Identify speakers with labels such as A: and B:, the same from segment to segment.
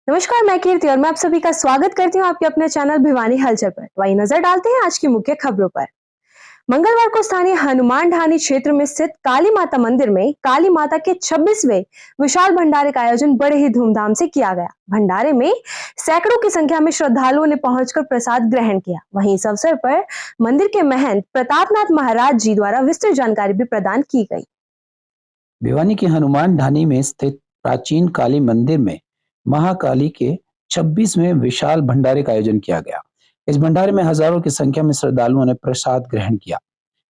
A: नमस्कार, मैं कीर्ति और मैं आप सभी का स्वागत करती हूँ आपके अपने चैनल भिवानी हलचल पर। तो वही नजर डालते हैं आज की मुख्य खबरों पर। मंगलवार को स्थानीय हनुमान ढानी क्षेत्र में स्थित काली माता मंदिर में काली माता के 26वें विशाल भंडारे का आयोजन बड़े ही धूमधाम से किया गया। भंडारे में सैकड़ों की संख्या में श्रद्धालुओं ने पहुंचकर प्रसाद ग्रहण किया। वहीं इस अवसर पर मंदिर के महंत प्रतापनाथ महाराज जी द्वारा विस्तृत जानकारी भी प्रदान की गई।
B: भिवानी के हनुमान ढानी में स्थित प्राचीन काली मंदिर में महाकाली के 26वें विशाल भंडारे का आयोजन किया गया। इस भंडारे में हजारों की संख्या में श्रद्धालुओं ने प्रसाद ग्रहण किया।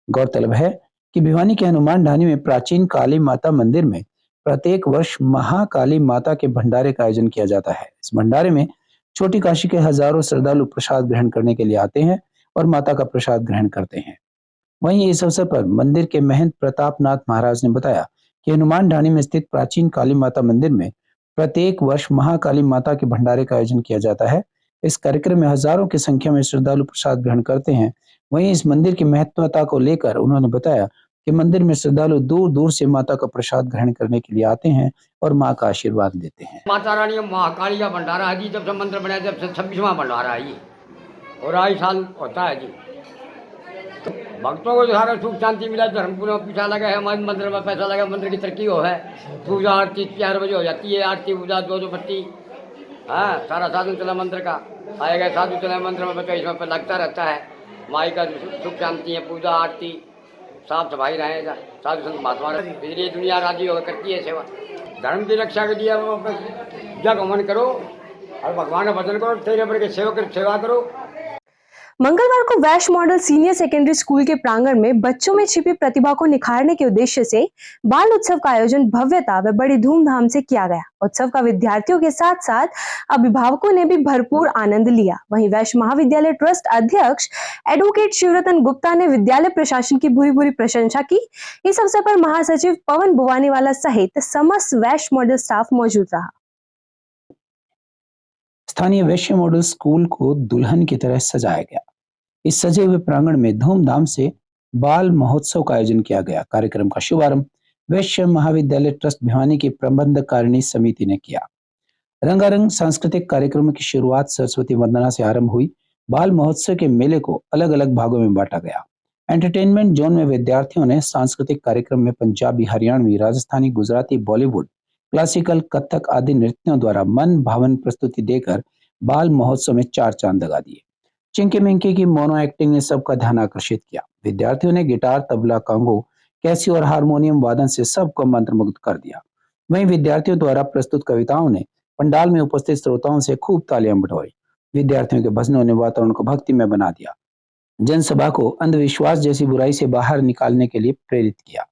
B: गौरतलब है कि भिवानी के हनुमान ढानी में प्राचीन काली माता मंदिर में प्रत्येक वर्ष महाकाली माता के भंडारे का आयोजन किया जाता है। इस भंडारे में छोटी काशी के हजारों श्रद्धालु प्रसाद ग्रहण करने के लिए आते हैं और माता का प्रसाद ग्रहण करते हैं। वहीं इस अवसर पर मंदिर के महंत प्रतापनाथ महाराज ने बताया कि हनुमान ढाणी में स्थित प्राचीन काली माता मंदिर में प्रत्येक वर्ष महाकाली माता के भंडारे का आयोजन किया जाता है। इस कार्यक्रम में हजारों की संख्या में श्रद्धालु प्रसाद ग्रहण करते हैं। वहीं इस मंदिर की महत्वता को लेकर उन्होंने बताया कि मंदिर में श्रद्धालु दूर दूर से माता का प्रसाद ग्रहण करने के लिए आते हैं और माँ का आशीर्वाद लेते हैं।
C: माता रानी महाकाली का भंडारा है जी, जब से मंदिर बनाया जब से 26वां भंडारा है जी, और आई साल होता है जी। तो भक्तों को सारा सुख शांति मिला, धर्म पूरा पीछा लगा है, हमारे मंदिर में पैसा लगा, मंदिर की तरक्की हो है। पूजा आरती 4 बजे हो जाती है, आरती पूजा 2 बत्ती, हाँ सारा साधन चला मंदिर का, आए गए साधु चला मंदिर में, बच्चा इसमें लगता रहता है। माई का सुख शांति है, पूजा आरती साफ सफाई रहेगा, साधु संत महात्मा इसलिए दुनिया राजी होकर करती है सेवा। धर्म की रक्षा के लिए जग अमन करो और भगवान का भजन करो, तेरे पर के सेवा करो।
A: मंगलवार को वैश्य मॉडल सीनियर सेकेंडरी स्कूल के प्रांगण में बच्चों में छिपी प्रतिभा को निखारने के उद्देश्य से बाल उत्सव का आयोजन भव्यता व बड़ी धूमधाम से किया गया। उत्सव का विद्यार्थियों के साथ साथ अभिभावकों ने भी भरपूर आनंद लिया। वहीं वैश्य महाविद्यालय ट्रस्ट अध्यक्ष एडवोकेट शिवरतन गुप्ता ने विद्यालय प्रशासन की भूरी भूरी प्रशंसा की। इस अवसर पर महासचिव पवन बुवानीवाला सहित समस्त वैश्य मॉडल स्टाफ मौजूद रहा।
B: स्थानीय वैश्य मॉडल स्कूल को दुल्हन की तरह सजाया गया। इस सजे हुए प्रांगण में धूमधाम से बाल महोत्सव का आयोजन किया गया। कार्यक्रम का शुभारंभ वैश्य महाविद्यालय ट्रस्ट भिवानी की प्रबंधकारिणी समिति ने किया। रंगारंग सांस्कृतिक कार्यक्रमों की शुरुआत सरस्वती वंदना से आरंभ हुई। बाल महोत्सव के मेले को अलग अलग भागों में बांटा गया। एंटरटेनमेंट जोन में विद्यार्थियों ने सांस्कृतिक कार्यक्रम में पंजाबी, हरियाणवी, राजस्थानी, गुजराती, बॉलीवुड, क्लासिकल, कथक आदि नृत्यों द्वारा मन भावन प्रस्तुति देकर बाल महोत्सव में 4 चांद लगा दिए। चिंकी मिंकी की मोनो एक्टिंग ने सबका ध्यान आकर्षित किया। विद्यार्थियों ने गिटार, तबला, कांगो, कैसी और हारमोनियम वादन से सबको मंत्रमुग्ध कर दिया। वहीं विद्यार्थियों द्वारा प्रस्तुत कविताओं ने पंडाल में उपस्थित श्रोताओं से खूब तालियां बटोरी। विद्यार्थियों के भजनों ने वातावरण को भक्तिमय बना दिया। जनसभा को अंधविश्वास जैसी बुराई से बाहर निकालने के लिए प्रेरित किया।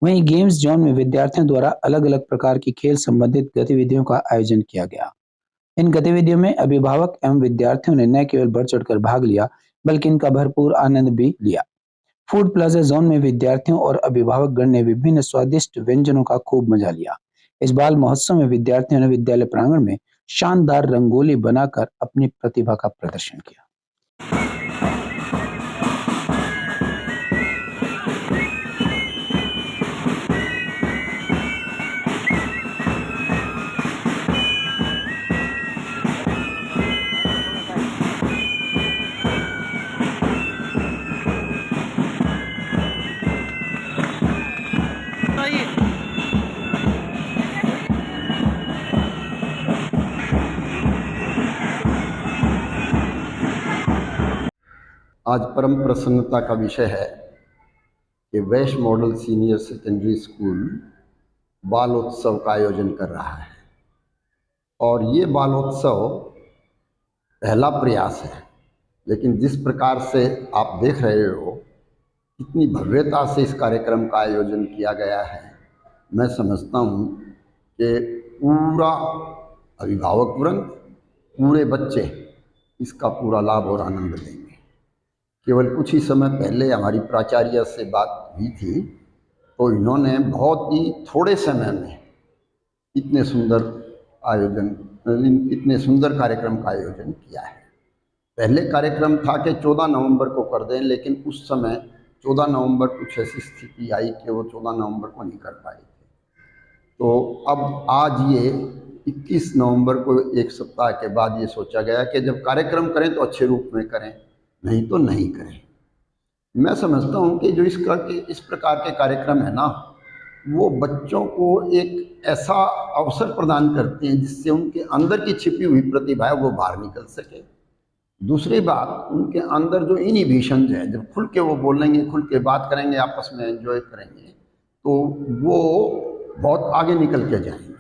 B: वहीं गेम्स जोन में विद्यार्थियों द्वारा अलग अलग प्रकार की खेल संबंधित गतिविधियों का आयोजन किया गया। इन गतिविधियों में अभिभावक एवं विद्यार्थियों ने न केवल बढ़ चढ़कर भाग लिया बल्कि इनका भरपूर आनंद भी लिया। फूड प्लाजा जोन में विद्यार्थियों और अभिभावक गण ने विभिन्न स्वादिष्ट व्यंजनों का खूब मजा लिया। इस बाल महोत्सव में विद्यार्थियों ने विद्यालय प्रांगण में शानदार रंगोली बनाकर अपनी प्रतिभा का प्रदर्शन किया।
D: आज परम प्रसन्नता का विषय है कि वैश्य मॉडल सीनियर सेकेंडरी स्कूल बालोत्सव का आयोजन कर रहा है और ये बालोत्सव पहला प्रयास है, लेकिन जिस प्रकार से आप देख रहे हो कितनी भव्यता से इस कार्यक्रम का आयोजन किया गया है, मैं समझता हूँ कि पूरा अभिभावक वर्ग, पूरे बच्चे इसका पूरा लाभ और आनंद लेंगे। केवल कुछ ही समय पहले हमारी प्राचार्य से बात हुई थी तो इन्होंने बहुत ही थोड़े समय में इतने सुंदर कार्यक्रम का आयोजन किया है। पहले कार्यक्रम था कि 14 नवंबर को कर दें, लेकिन उस समय 14 नवंबर कुछ ऐसी स्थिति आई कि वो 14 नवंबर को नहीं कर पाए थे। तो अब आज ये 21 नवंबर को एक सप्ताह के बाद ये सोचा गया कि जब कार्यक्रम करें तो अच्छे रूप में करें, नहीं तो नहीं करें। मैं समझता हूँ कि जो इस प्रकार के कार्यक्रम है ना, वो बच्चों को एक ऐसा अवसर प्रदान करते हैं जिससे उनके अंदर की छिपी हुई प्रतिभा है वो बाहर निकल सके। दूसरी बात, उनके अंदर जो इनहिबिशन है, जब खुल के वो बोलेंगे, खुल के बात करेंगे, आपस में एंजॉय करेंगे, तो वो बहुत आगे निकल के जाएंगे।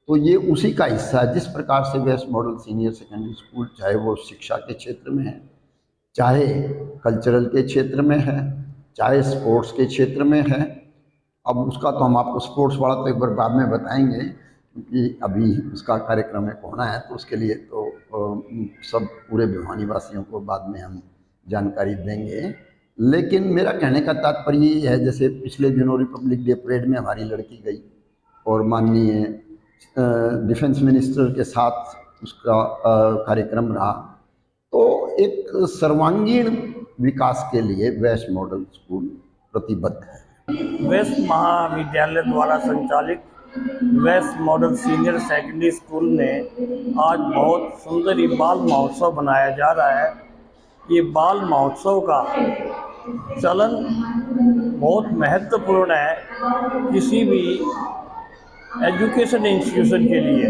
D: तो ये उसी का हिस्सा है। जिस प्रकार से West Model Senior Secondary School, चाहे वो शिक्षा के क्षेत्र में है, चाहे कल्चरल के क्षेत्र में है, चाहे स्पोर्ट्स के क्षेत्र में है। अब उसका तो हम आपको स्पोर्ट्स वाला तो एक बार बाद में बताएंगे, क्योंकि अभी उसका कार्यक्रम एक होना है, तो उसके लिए तो सब पूरे भिवानी वासियों को बाद में हम जानकारी देंगे। लेकिन मेरा कहने का तात्पर्य ये है, जैसे पिछले दिनों रिपब्लिक डे परेड में हमारी लड़की गई और माननीय डिफेंस मिनिस्टर के साथ उसका कार्यक्रम रहा, तो एक सर्वांगीण विकास के लिए वेस्ट मॉडल स्कूल प्रतिबद्ध है।
E: वेस्ट महाविद्यालय द्वारा संचालित West Model Senior Secondary School में आज बहुत सुंदर ये बाल महोत्सव बनाया जा रहा है। ये बाल महोत्सव का चलन बहुत महत्वपूर्ण है किसी भी एजुकेशन इंस्टीट्यूशन के लिए।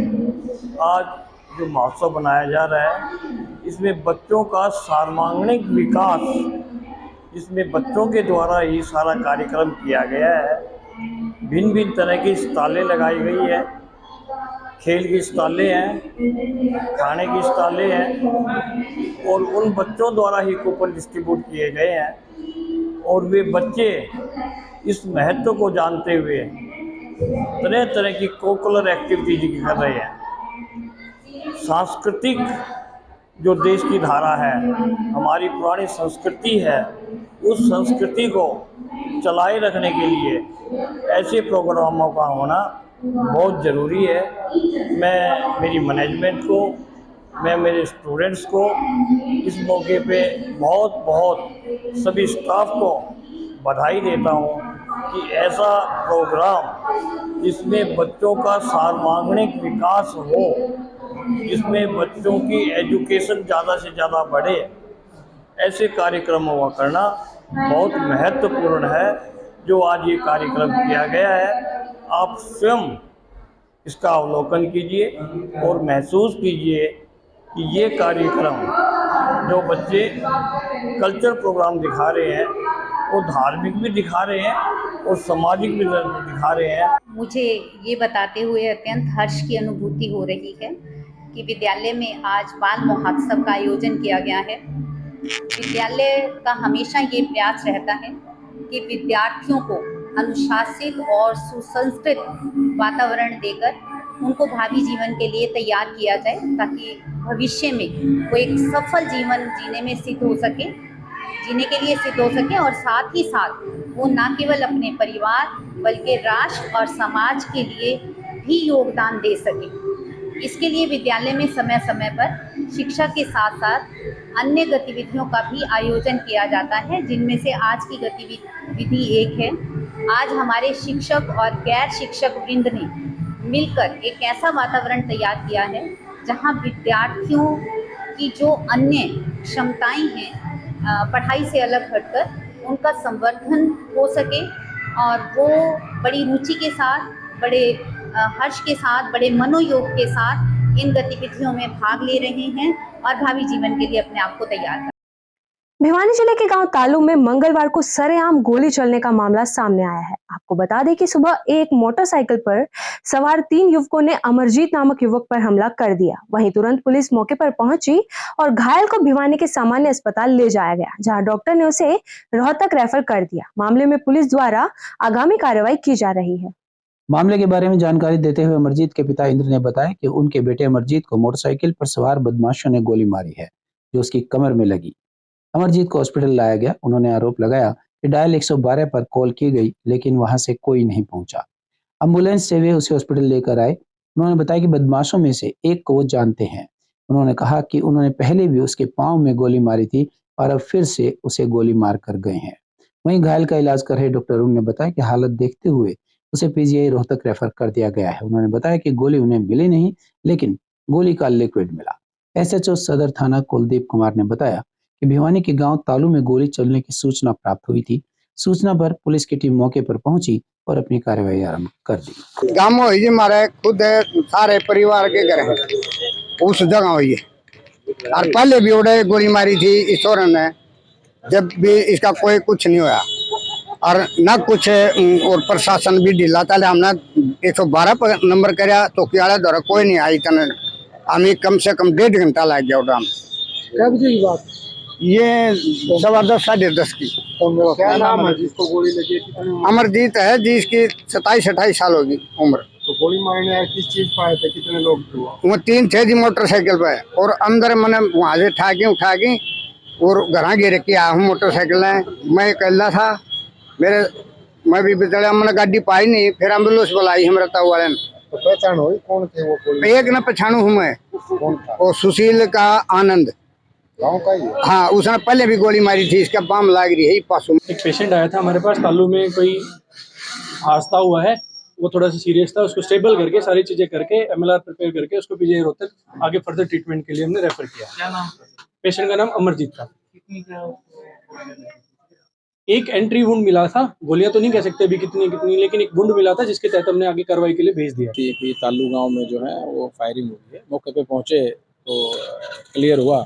E: आज जो महोत्सव बनाया जा रहा है, इसमें बच्चों का सर्वांगीण विकास, इसमें बच्चों के द्वारा ही सारा कार्यक्रम किया गया है। भिन्न भिन्न तरह की स्टॉलें लगाई गई है, खेल की स्टॉलें हैं, खाने की स्टॉलें हैं, और उन बच्चों द्वारा ही कूपन डिस्ट्रीब्यूट किए गए हैं। और वे बच्चे इस महत्व को जानते हुए तरह तरह की कोकुलर एक्टिविटीज कर रहे हैं। सांस्कृतिक जो देश की धारा है, हमारी पुरानी संस्कृति है, उस संस्कृति को चलाए रखने के लिए ऐसे प्रोग्रामों का होना बहुत ज़रूरी है। मैं मेरी मैनेजमेंट को, मैं मेरे स्टूडेंट्स को इस मौके पे बहुत बहुत सभी स्टाफ को बधाई देता हूँ कि ऐसा प्रोग्राम जिसमें बच्चों का सर्वांगीण विकास हो, जिसमें बच्चों की एजुकेशन ज़्यादा से ज़्यादा बढ़े, ऐसे कार्यक्रमों का करना बहुत महत्वपूर्ण है। जो आज ये कार्यक्रम किया गया है, आप स्वयं इसका अवलोकन कीजिए और महसूस कीजिए कि ये कार्यक्रम जो बच्चे कल्चर प्रोग्राम दिखा रहे हैं, वो धार्मिक भी दिखा रहे हैं और सामाजिक भी दिखा रहे हैं।
F: मुझे ये बताते हुए अत्यंत हर्ष की अनुभूति हो रही है कि विद्यालय में आज बाल महोत्सव का आयोजन किया गया है। विद्यालय का हमेशा ये प्रयास रहता है कि विद्यार्थियों को अनुशासित और सुसंस्कृत वातावरण देकर उनको भावी जीवन के लिए तैयार किया जाए, ताकि भविष्य में वो एक सफल जीवन जीने के लिए सिद्ध हो सके और साथ ही साथ वो न केवल अपने परिवार बल्कि राष्ट्र और समाज के लिए भी योगदान दे सके। इसके लिए विद्यालय में समय समय पर शिक्षा के साथ साथ अन्य गतिविधियों का भी आयोजन किया जाता है, जिनमें से आज की गतिविधि एक है। आज हमारे शिक्षक और गैर शिक्षक वृंद ने मिलकर एक ऐसा वातावरण तैयार किया है जहां विद्यार्थियों की जो अन्य क्षमताएं हैं पढ़ाई से अलग हटकर उनका संवर्धन हो सके और वो बड़ी रुचि के साथ, बड़े हर्ष के साथ, बड़े मनोयोग के साथ इन गतिविधियों में भाग ले रहे हैं और भावी जीवन के लिए अपने आप को तैयार कर।
A: भिवानी जिले के गांव तालू में मंगलवार को सरेआम गोली चलने का मामला सामने आया है। आपको बता दें कि सुबह एक मोटरसाइकिल पर सवार 3 युवकों ने अमरजीत नामक युवक पर हमला कर दिया। वहीं तुरंत पुलिस मौके पर पहुंची और घायल को भिवानी के सामान्य अस्पताल ले जाया गया, जहां डॉक्टर ने उसे रोहतक रेफर कर दिया। मामले में पुलिस द्वारा आगामी कार्रवाई की जा रही है।
B: मामले के बारे में जानकारी देते हुए अमरजीत के पिता इंद्र ने बताया कि उनके बेटे अमरजीत को मोटरसाइकिल पर सवार बदमाशों ने गोली मारी है, जो उसकी कमर में लगी। अमरजीत को हॉस्पिटल लाया गया। उन्होंने आरोप लगाया कि डायल 112 पर कॉल की गई, लेकिन वहां से कोई नहीं पहुंचा। एम्बुलेंस से वे उसे हॉस्पिटल लेकर आए। उन्होंने बताया कि बदमाशों में से एक को वो जानते हैं। उन्होंने कहा कि उन्होंने पहले भी उसके पांव में गोली मारी थी और अब फिर से उसे गोली मार कर गए हैं। वहीं घायल का इलाज कर रहे डॉक्टरों ने बताया कि हालत देखते हुए उसे पीजीआई रोहतक रेफर कर दिया गया है। उन्होंने बताया कि गोली उन्हें मिली नहीं, लेकिन गोली का लिक्विड मिला। एसएचओ सदर थाना कुलदीप कुमार ने बताया कि भिवानी के गांव तालू में गोली चलने की सूचना प्राप्त हुई थी। सूचना पर पुलिस की टीम मौके पर पहुंची और अपनी कार्रवाई आरंभ कर दी।
G: गाँव में हुई हमारे खुद सारे परिवार के घर है उस जगह हुई है, और पहले भी उड़े गोली मारी थी इस औरत ने, जब भी इसका कोई कुछ नहीं हुआ और न कुछ, और प्रशासन भी ढीला था। हमने 112 पर नंबर कराया तो क्या द्वारा कोई नहीं आई। तने हमें कम से कम 1.5 घंटा लग गया उड़ा।
H: कब की बात?
G: ये 10:15 10:30 की।
H: क्या नाम है जिसको गोली लगी?
G: अमरजीत है जी, इसकी 27-28 साल होगी उम्र।
H: तो गोली मारने आए किस चीज पर आए थे? कितने लोग थे?
G: वो 3 थे जी मोटरसाइकिल पे, और अंदर मैंने वहां से उठा के और घर गिर के आया हूँ मोटरसाइकिल में। मैं अकेला था, मैं भी बिचड़ा, मैंने गाड़ी पाई नहीं, फिर एम्बुलेंस बुलाई हमारे वाले ने।
H: तो पहचान हुई कौन थे वो? गोली
G: एक न पहचानू हूँ मैं,
H: कौन था?
G: वो सुशील का आनंद।
H: गाँव का ही?
G: हाँ, उसने पहले भी गोली मारी थी, इसका बम लाग रही है पासों में।
I: एक पेशेंट आया था हमारे पास, तालू में कोई हादसा हुआ है, वो थोड़ा सा सीरियस था। उसको स्टेबल करके सारी चीजें करके एमएलआर प्रिपेयर करके उसको पीजीआई रोहतक आगे फर्दर ट्रीटमेंट के लिए हमने रेफर किया। क्या नाम? पेशेंट का नाम अमरजीत था। एक एंट्री वुंड मिला था, गोलियां तो नहीं कह सकते अभी कितनी, लेकिन एक वुंड मिला था जिसके तहत हमने आगे कार्रवाई के लिए भेज दिया।
J: कि तालू गांव में जो है वो फायरिंग हुई है। मौके पे पहुंचे तो क्लियर हुआ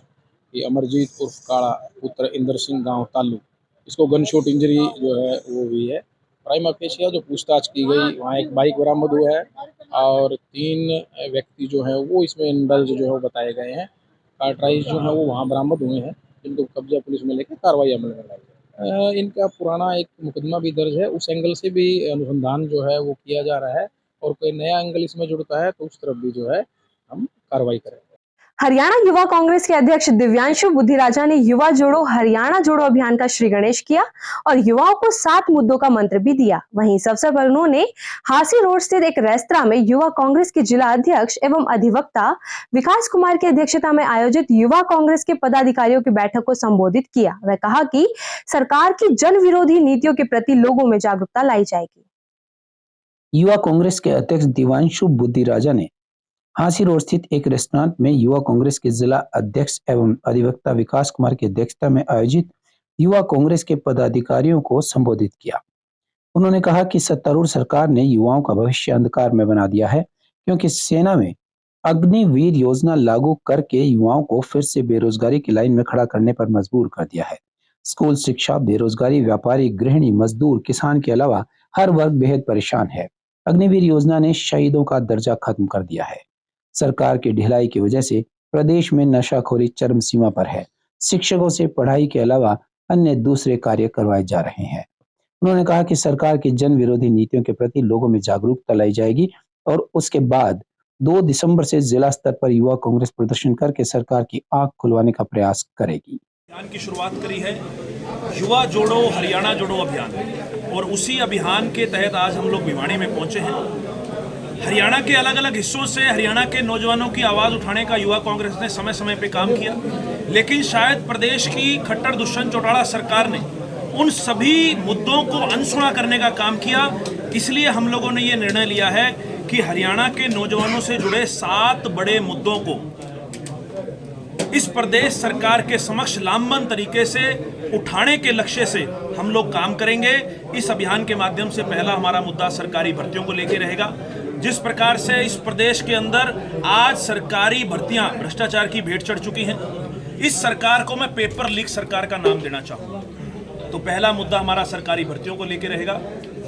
J: कि अमरजीत उर्फ काड़ा पुत्र इंदर सिंह गांव तालू, इसको गन शॉट इंजरी जो है वो हुई है। प्राइमा फेसिया जो पूछताछ की गई, वहाँ एक बाइक बरामद हुआ है और 3 व्यक्ति जो है वो इसमें इंडल्ज जो है वो बताए गए हैं। कार्टराइज जो है वो वहाँ बरामद हुए हैं, जिनको कब्जा पुलिस में लेकर कार्रवाई अमल में लाई है। इनका पुराना एक मुकदमा भी दर्ज है, उस एंगल से भी अनुसंधान जो है वो किया जा रहा है, और कोई नया एंगल इसमें जुड़ता है तो उस तरफ भी जो है हम कार्रवाई करेंगे।
A: हरियाणा युवा कांग्रेस के अध्यक्ष दिव्यांशु बुद्धिराजा ने युवा जोड़ो हरियाणा जोड़ो अभियान का श्री गणेश किया और युवाओं को 7 मुद्दों का मंत्र भी दिया। वहीं इस अवसर पर उन्होंने हासी रोड स्थित एक रेस्तरां में युवा कांग्रेस के जिला अध्यक्ष एवं अधिवक्ता विकास कुमार की अध्यक्षता में आयोजित युवा कांग्रेस के पदाधिकारियों की बैठक को संबोधित किया। वह कहा कि सरकार की जन विरोधी नीतियों के प्रति लोगों में जागरूकता लाई जाएगी।
B: युवा कांग्रेस के अध्यक्ष दिव्यांशु बुद्धिराजा ने हांसी रोड स्थित एक रेस्टोरेंट में युवा कांग्रेस के जिला अध्यक्ष एवं अधिवक्ता विकास कुमार की अध्यक्षता में आयोजित युवा कांग्रेस के पदाधिकारियों को संबोधित किया। उन्होंने कहा कि सत्तारूढ़ सरकार ने युवाओं का भविष्य अंधकार में बना दिया है, क्योंकि सेना में अग्निवीर योजना लागू करके युवाओं को फिर से बेरोजगारी की लाइन में खड़ा करने पर मजबूर कर दिया है। स्कूल शिक्षा, बेरोजगारी, व्यापारी, गृहिणी, मजदूर, किसान के अलावा हर वर्ग बेहद परेशान है। अग्निवीर योजना ने शहीदों का दर्जा खत्म कर दिया है। सरकार की ढिलाई की वजह से प्रदेश में नशाखोरी चरम सीमा पर है। शिक्षकों से पढ़ाई के अलावा अन्य दूसरे कार्य करवाए जा रहे हैं। उन्होंने कहा कि सरकार की जन विरोधी नीतियों के प्रति लोगों में जागरूकता लाई जाएगी और उसके बाद 2 दिसंबर से जिला स्तर पर युवा कांग्रेस प्रदर्शन करके सरकार की आंख खुलवाने का प्रयास करेगी।
K: अभियान की शुरुआत करी है युवा जोड़ो हरियाणा जोड़ो अभियान, और उसी अभियान के तहत आज हम लोग भिवानी में पहुंचे हैं। हरियाणा के अलग अलग हिस्सों से हरियाणा के नौजवानों की आवाज़ उठाने का युवा कांग्रेस ने समय समय पे काम किया, लेकिन शायद प्रदेश की खट्टर दुष्यंत चौटाला सरकार ने उन सभी मुद्दों को अनसुना करने का काम किया। इसलिए हम लोगों ने ये निर्णय लिया है कि हरियाणा के नौजवानों से जुड़े 7 बड़े मुद्दों को इस प्रदेश सरकार के समक्ष लामबंद तरीके से उठाने के लक्ष्य से हम लोग काम करेंगे। इस अभियान के माध्यम से पहला हमारा मुद्दा सरकारी भर्तियों को लेकर रहेगा। जिस प्रकार से इस प्रदेश के अंदर आज सरकारी भर्तियां भ्रष्टाचार की भेंट चढ़ चुकी हैं, इस सरकार को मैं पेपर लीक सरकार का नाम देना चाहूँगा। तो पहला मुद्दा हमारा सरकारी भर्तियों को लेकर रहेगा।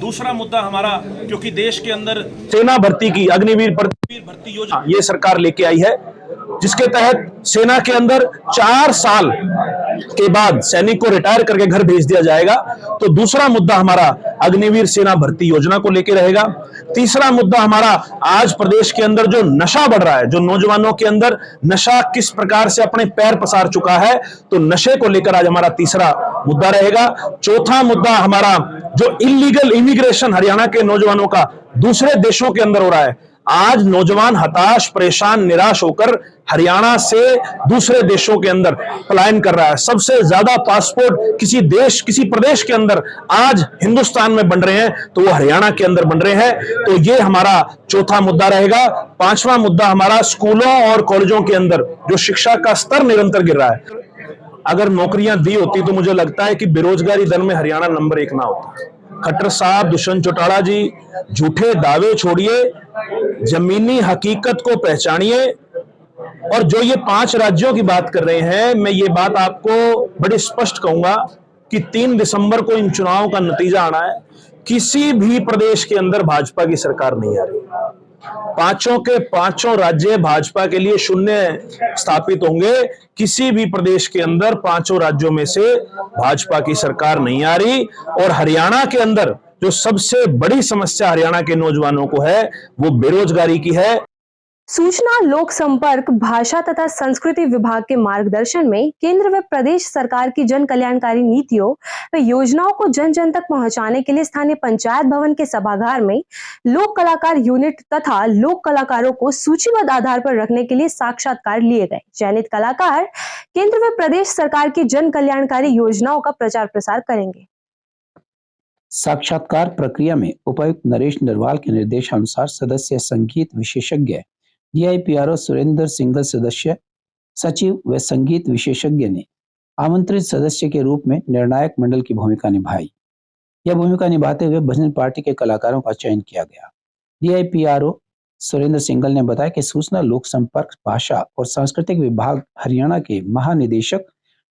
K: दूसरा मुद्दा हमारा, क्योंकि देश के अंदर
E: सेना भर्ती की अग्निवीर भर्ती योजना ये सरकार लेके आई है, जिसके तहत सेना के अंदर 4 साल के बाद सैनिक को रिटायर करके घर भेज दिया जाएगा। तो दूसरा मुद्दा हमारा अग्निवीर सेना भर्ती योजना को लेकर रहेगा। तीसरा मुद्दा हमारा, आज प्रदेश के अंदर जो नशा बढ़ रहा है, जो नौजवानों के अंदर नशा किस प्रकार से अपने पैर पसार चुका है, तो नशे को लेकर आज हमारा तीसरा मुद्दा रहेगा। चौथा मुद्दा हमारा, जो इलीगल इमिग्रेशन हरियाणा के नौजवानों का दूसरे देशों के अंदर हो रहा है,
K: आज नौजवान हताश, परेशान, निराश होकर हरियाणा से दूसरे देशों के अंदर पलायन कर रहा है। सबसे ज्यादा पासपोर्ट किसी देश, किसी प्रदेश के अंदर आज हिंदुस्तान में बन रहे हैं तो वो हरियाणा के अंदर बन रहे हैं। तो ये हमारा चौथा मुद्दा रहेगा। पांचवा मुद्दा हमारा स्कूलों और कॉलेजों के अंदर जो शिक्षा का स्तर निरंतर गिर रहा है। अगर नौकरियां दी होती तो मुझे लगता है कि बेरोजगारी दर में हरियाणा नंबर 1 ना होता। खट्टर साहब, दुष्यंत चौटाला जी, झूठे दावे छोड़िए, जमीनी हकीकत को पहचानिए। और जो ये 5 राज्यों की बात कर रहे हैं, मैं ये बात आपको बड़ी स्पष्ट कहूंगा कि 3 दिसंबर को इन चुनावों का नतीजा आना है। किसी भी प्रदेश के अंदर भाजपा की सरकार नहीं आ रही। 5 के 5 राज्य भाजपा के लिए शून्य स्थापित होंगे। किसी भी प्रदेश के अंदर 5 राज्यों में से भाजपा की सरकार नहीं आ रही। और हरियाणा के अंदर जो सबसे बड़ी समस्या हरियाणा के नौजवानों को है वो बेरोजगारी की है।
A: सूचना, लोक संपर्क, भाषा तथा संस्कृति विभाग के मार्गदर्शन में केंद्र व प्रदेश सरकार की जन कल्याणकारी नीतियों व योजनाओं को जन जन तक पहुंचाने के लिए स्थानीय पंचायत भवन के सभागार में लोक कलाकार यूनिट तथा लोक कलाकारों को सूचीबद्ध आधार पर रखने के लिए साक्षात्कार लिए गए। चयनित कलाकार केंद्र व प्रदेश सरकार की जन कल्याणकारी योजनाओं का प्रचार प्रसार करेंगे।
B: साक्षात्कार प्रक्रिया में उपायुक्त नरेश नरवाल के निर्देशानुसार सदस्य संगीत विशेषज्ञ DIPRO सुरेंद्र सिंगल सदस्य सचिव व संगीत विशेषज्ञ ने आमंत्रित सदस्य के रूप में निर्णायक मंडल की भूमिका निभाई। यह भूमिका निभाते हुए भजन पार्टी के कलाकारों का चयन किया गया। DIPRO सुरेंद्र सिंगल ने बताया कि सूचना, लोक संपर्क, भाषा और सांस्कृतिक विभाग हरियाणा के महानिदेशक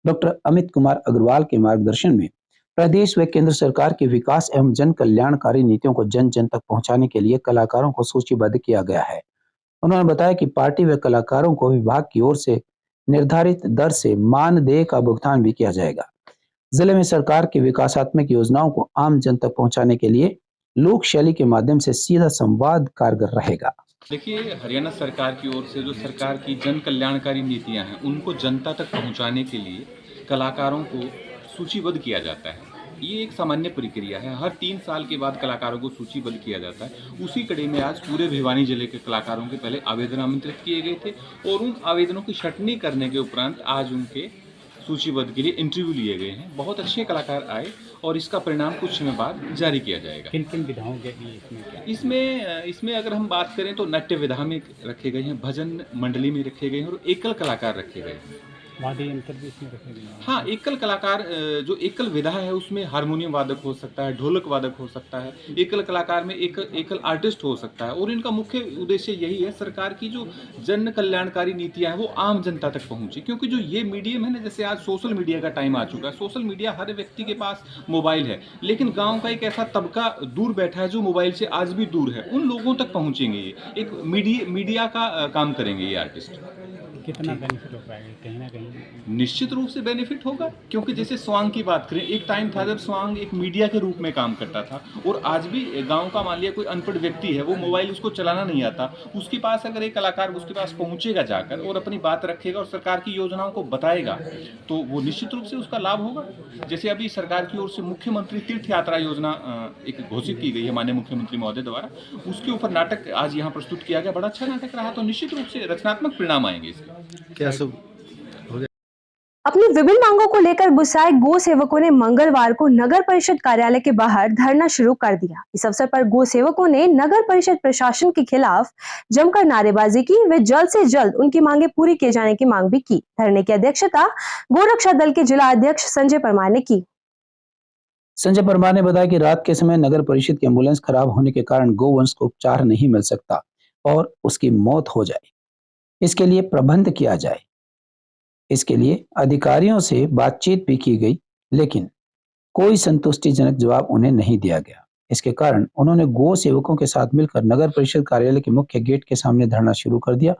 B: डॉक्टर अमित कुमार अग्रवाल के मार्गदर्शन में प्रदेश व केंद्र सरकार की विकास एवं जन कल्याणकारी नीतियों को जन जन तक पहुंचाने के लिए कलाकारों को सूचीबद्ध किया गया है। उन्होंने बताया कि पार्टी व कलाकारों को विभाग की ओर से निर्धारित दर से मानदेय का भुगतान भी किया जाएगा। जिले में सरकार की विकासात्मक योजनाओं को आम जन तक पहुंचाने के लिए लोक शैली के माध्यम से सीधा संवाद कारगर रहेगा।
L: देखिए, हरियाणा सरकार की ओर से जो सरकार की जन कल्याणकारी नीतियां हैं उनको जनता तक पहुंचाने के लिए कलाकारों को सूचीबद्ध किया जाता है। ये एक सामान्य प्रक्रिया है। हर 3 साल के बाद कलाकारों को सूचीबद्ध किया जाता है। उसी कड़ी में आज पूरे भिवानी जिले के कलाकारों के पहले आवेदन आमंत्रित किए गए थे और उन आवेदनों की छंटनी करने के उपरांत आज उनके सूचीबद्ध के लिए इंटरव्यू लिए गए हैं। बहुत अच्छे कलाकार आए और इसका परिणाम कुछ समय बाद जारी किया जाएगा।
J: किन किन विधाओं के लिए इसमें क्या?
L: इसमें अगर हम बात करें तो नाट्य विधा में रखे गए हैं, भजन मंडली में रखे गए हैं और एकल कलाकार रखे गए हैं।
J: वाद्य यंत्र भी इसमें रखे गए हैं।
L: हाँ, एकल कलाकार जो एकल विधा है उसमें हारमोनियम वादक हो सकता है, ढोलक वादक हो सकता है। एकल कलाकार में एकल आर्टिस्ट हो सकता है। और इनका मुख्य उद्देश्य यही है, सरकार की जो जन कल्याणकारी नीतियां हैं वो आम जनता तक पहुंचे। क्योंकि जो ये मीडियम है ना, जैसे आज सोशल मीडिया का टाइम आ चुका है। सोशल मीडिया, हर व्यक्ति के पास मोबाइल है, लेकिन गाँव का एक ऐसा तबका दूर बैठा है जो मोबाइल से आज भी दूर है। उन लोगों तक पहुँचेंगे। ये एक मीडिया का काम करेंगे ये आर्टिस्ट।
J: कितना बेनिफिट हो पाएगा? कहीं ना कहीं
L: निश्चित रूप से बेनिफिट होगा। क्योंकि जैसे स्वांग की बात करें, एक टाइम था जब स्वांग एक मीडिया के रूप में काम करता था और आज भी गांव का मान लिया कोई अनपढ़ व्यक्ति है, वो मोबाइल उसको चलाना नहीं आता, उसके पास अगर एक कलाकार उसके पास पहुंचेगा जाकर और अपनी बात रखेगा और सरकार की योजनाओं को बताएगा तो वो निश्चित रूप से उसका लाभ होगा। जैसे अभी सरकार की ओर से मुख्यमंत्री तीर्थ यात्रा योजना एक घोषित की गई है माननीय मुख्यमंत्री महोदय द्वारा, उसके ऊपर नाटक आज यहाँ प्रस्तुत किया गया। बड़ा अच्छा नाटक रहा। तो निश्चित रूप से रचनात्मक परिणाम आएंगे इसके।
H: क्या सब
A: अपनी विभिन्न मांगों को लेकर गुस्साए गो सेवकों ने मंगलवार को नगर परिषद कार्यालय के बाहर धरना शुरू कर दिया। इस अवसर पर गो सेवकों ने नगर परिषद प्रशासन के खिलाफ जमकर नारेबाजी की। वे जल्द से जल्द उनकी मांगे पूरी किए जाने की मांग भी की। धरने की अध्यक्षता गोरक्षा दल के जिला अध्यक्ष संजय परमार ने की।
B: संजय परमार ने बताया कि रात के समय नगर परिषद की एम्बुलेंस खराब होने के कारण गोवंश को उपचार नहीं मिल सकता और उसकी मौत हो जाए। इसके लिए प्रबंध किया जाए। इसके लिए अधिकारियों से बातचीत भी की गई, लेकिन कोई संतुष्टिजनक जवाब उन्हें नहीं दिया गया। इसके कारण उन्होंने गो सेवकों के साथ मिलकर नगर परिषद कार्यालय के मुख्य गेट के सामने धरना शुरू कर दिया।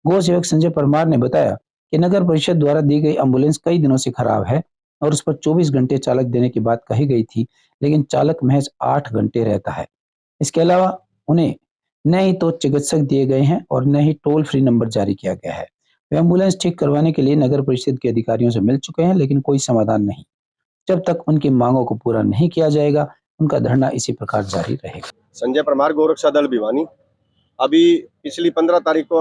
B: गो सेवक संजय परमार ने बताया कि नगर परिषद द्वारा दी गई एम्बुलेंस कई दिनों से खराब है और उस पर 24 घंटे चालक देने की बात कही गई थी, लेकिन चालक महज 8 घंटे रहता है। इसके अलावा उन्हें न ही तो चिकित्सक दिए गए हैं और न ही टोल फ्री नंबर जारी किया गया है। वे एम्बुलेंस ठीक करवाने के लिए नगर परिषद के अधिकारियों से मिल चुके हैं, लेकिन कोई समाधान नहीं। जब तक उनकी मांगों को पूरा नहीं किया जाएगा, उनका धरना इसी प्रकार जारी रहेगा।
H: संजय परमार, गोरक्षा दल भिवानी।
M: अभी पिछली 15 तारीख को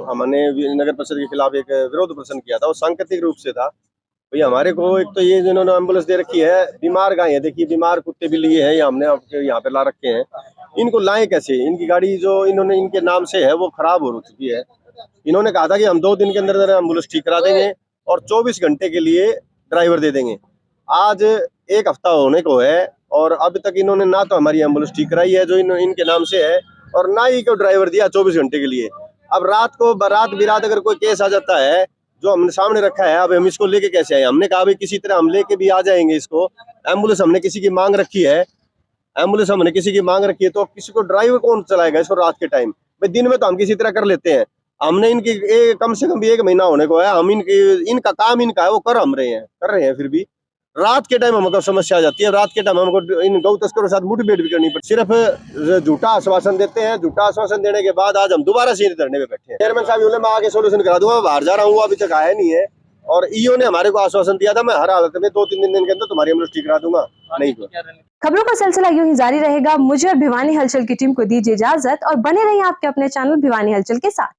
M: हमने नगर परिषद के खिलाफ एक विरोध प्रदर्शन किया था। वो सांकेतिक रूप से था भाई हमारे को एक तो ये जिन्होंने एम्बुलेंस दे रखी है, बीमार गाय है, देखिए बीमार कुत्ते भी लिए हैं, ये हमने आपके यहाँ पे ला रखे हैं, इनको लाएं कैसे? इनकी गाड़ी जो इन्होंने इनके नाम से है वो खराब हो चुकी है। इन्होंने कहा था कि हम 2 दिन के अंदर एम्बुलेंस ठीक करा देंगे और 24 घंटे के लिए ड्राइवर दे देंगे। आज 1 हफ्ता होने को है और अब तक इन्होंने ना तो हमारी एम्बुलेंस ठीक कराई है जो इनके नाम से है और ना ही को ड्राइवर दिया 24 घंटे के लिए। अब रात को बारात बिरात अगर कोई केस आ जाता है जो हमने सामने रखा है, अब हम इसको लेके कैसे आए? हमने कहा भाई किसी तरह हम लेके भी आ जाएंगे इसको। एम्बुलेंस हमने किसी की मांग रखी है, एम्बुलेंस हमने किसी की मांग रखी है, तो किसी को ड्राइवर कौन चलाएगा इसको रात के टाइम? भाई दिन में तो हम किसी तरह कर लेते हैं। हमने इनकी कम से कम भी 1 महीना होने को है, हम इनका काम इनका है, वो कर रहे हैं, फिर भी रात के टाइम हमको समस्या आ जाती है। रात के टाइम हमको इन गौ तस्करों के साथ मुठभेड़ भी करनी पड़ती। सिर्फ झूठा आश्वासन देते हैं, झूठा आश्वासन देने के बाद आज हम दोबारा से धरने पे बैठे हैं। चेयरमैन साहब बोले मैं आगे सोल्यूशन करा दूंगा, बाहर जा रहा हूँ, अभी तक आया नहीं है। और ईओ ने हमारे को आश्वासन दिया था मैं हर हालत में 2-3 दिन के अंदर तुम्हारी एम्बुलेंस ठीक करा दूंगा। नहीं हुआ।
A: खबरों का सिलसिला यूं ही जारी रहेगा। मुझे और भिवानी हलचल की टीम को दीजिए इजाजत और बने रहिए आपके अपने चैनल भिवानी हलचल के साथ।